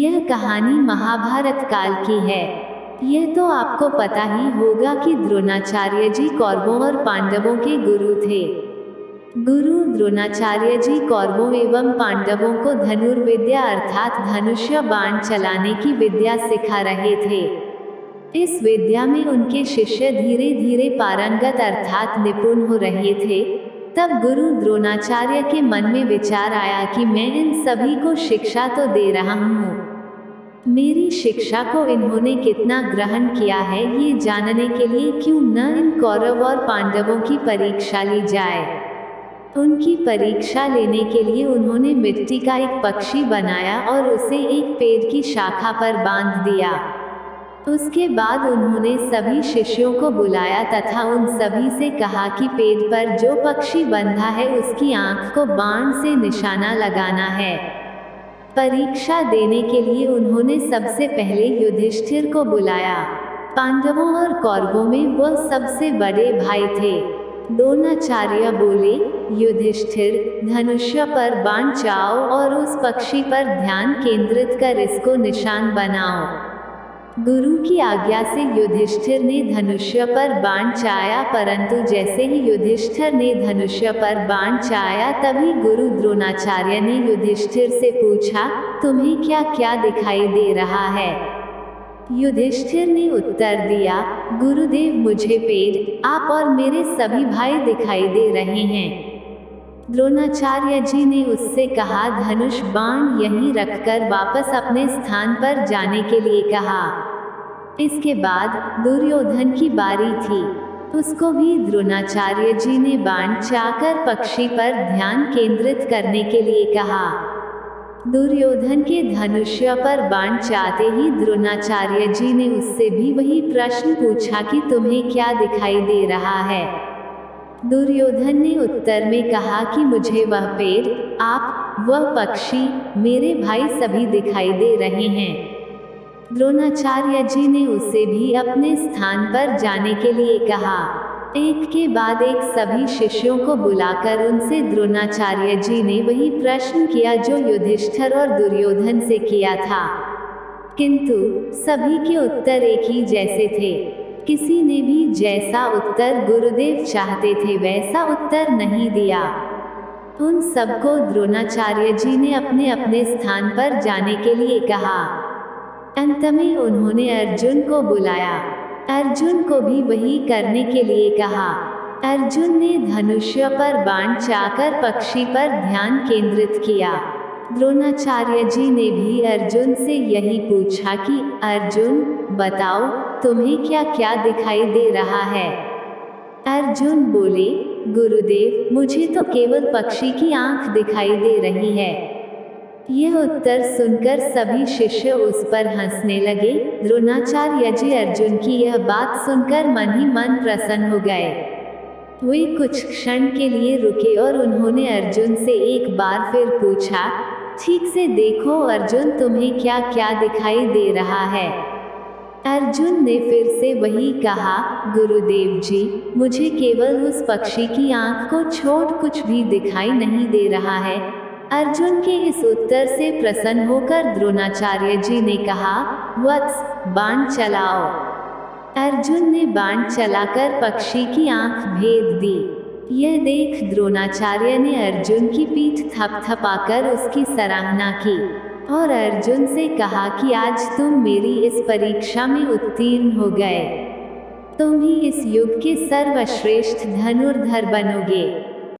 यह कहानी महाभारत काल की है। यह तो आपको पता ही होगा कि द्रोणाचार्य जी कौरवों और पांडवों के गुरु थे। गुरु द्रोणाचार्य जी कौरवों एवं पांडवों को धनुर्विद्या अर्थात धनुष्य बाण चलाने की विद्या सिखा रहे थे। इस विद्या में उनके शिष्य धीरे धीरे पारंगत अर्थात निपुण हो रहे थे। तब गुरु द्रोणाचार्य के मन में विचार आया कि मैं इन सभी को शिक्षा तो दे रहा हूँ, मेरी शिक्षा को इन्होंने कितना ग्रहण किया है ये जानने के लिए क्यों न इन कौरव और पांडवों की परीक्षा ली जाए। उनकी परीक्षा लेने के लिए उन्होंने मिट्टी का एक पक्षी बनाया और उसे एक पेड़ की शाखा पर बांध दिया। उसके बाद उन्होंने सभी शिष्यों को बुलाया तथा उन सभी से कहा कि पेड़ पर जो पक्षी बंधा है उसकी आंख को बाण से निशाना लगाना है। परीक्षा देने के लिए उन्होंने सबसे पहले युधिष्ठिर को बुलाया। पांडवों और कौरवों में वह सबसे बड़े भाई थे। द्रोणाचार्य बोले, युधिष्ठिर, धनुष्य पर बाण चाओ और उस पक्षी पर ध्यान केंद्रित कर इसको निशान बनाओ। गुरु की आज्ञा से युधिष्ठिर ने धनुष्य पर बाण चाया, परंतु जैसे ही युधिष्ठिर ने धनुष्य पर बाण चाया तभी गुरु द्रोणाचार्य ने युधिष्ठिर से पूछा, तुम्हें क्या क्या दिखाई दे रहा है? युधिष्ठिर ने उत्तर दिया, गुरुदेव, मुझे पेड़, आप और मेरे सभी भाई दिखाई दे रहे हैं। द्रोणाचार्य जी ने उससे कहा, धनुष बाण यहीं रखकर वापस अपने स्थान पर जाने के लिए कहा। इसके बाद दुर्योधन की बारी थी। उसको भी द्रोणाचार्य जी ने बाण चाकर पक्षी पर ध्यान केंद्रित करने के लिए कहा। दुर्योधन के धनुष्य पर बाण चाहते ही द्रोणाचार्य जी ने उससे भी वही प्रश्न पूछा कि तुम्हें क्या दिखाई दे रहा है? दुर्योधन ने उत्तर में कहा कि मुझे वह पेड़, आप, वह पक्षी, मेरे भाई सभी दिखाई दे रहे हैं। द्रोणाचार्य जी ने उसे भी अपने स्थान पर जाने के लिए कहा। एक के बाद एक सभी शिष्यों को बुलाकर उनसे द्रोणाचार्य जी ने वही प्रश्न किया जो युधिष्ठिर और दुर्योधन से किया था, किंतु सभी के उत्तर एक ही जैसे थे। किसी ने भी जैसा उत्तर गुरुदेव चाहते थे वैसा उत्तर नहीं दिया। उन सबको द्रोणाचार्य जी ने अपने अपने स्थान पर जाने के लिए कहा। अंत में उन्होंने अर्जुन को बुलाया। अर्जुन को भी वही करने के लिए कहा। अर्जुन ने धनुष्य पर बाण चाकर पक्षी पर ध्यान केंद्रित किया। द्रोणाचार्य जी ने भी अर्जुन से यही पूछा कि अर्जुन, बताओ, तुम्हें क्या क्या दिखाई दे रहा है? अर्जुन बोले, गुरुदेव, मुझे तो केवल पक्षी की आंख दिखाई दे रही है। यह उत्तर सुनकर सभी शिष्य उस पर हंसने लगे। द्रोणाचार्य जी अर्जुन की यह बात सुनकर मन ही मन प्रसन्न हो गए। वे कुछ क्षण के लिए रुके और उन्होंने अर्जुन से एक बार फिर पूछा, ठीक से देखो अर्जुन, तुम्हें क्या क्या दिखाई दे रहा है? अर्जुन ने फिर से वही कहा, गुरुदेव जी, मुझे केवल उस पक्षी की आंख को छोड़ कुछ भी दिखाई नहीं दे रहा है। अर्जुन के इस उत्तर से प्रसन्न होकर द्रोणाचार्य जी ने कहा, वत्स, बाण चलाओ। अर्जुन ने बाण चलाकर पक्षी की आंख भेद दी। यह देख द्रोणाचार्य ने अर्जुन की पीठ थपथपाकर उसकी सराहना की और अर्जुन से कहा कि आज तुम मेरी इस परीक्षा में उत्तीर्ण हो गए। तुम ही इस युग के सर्वश्रेष्ठ धनुर्धर बनोगे।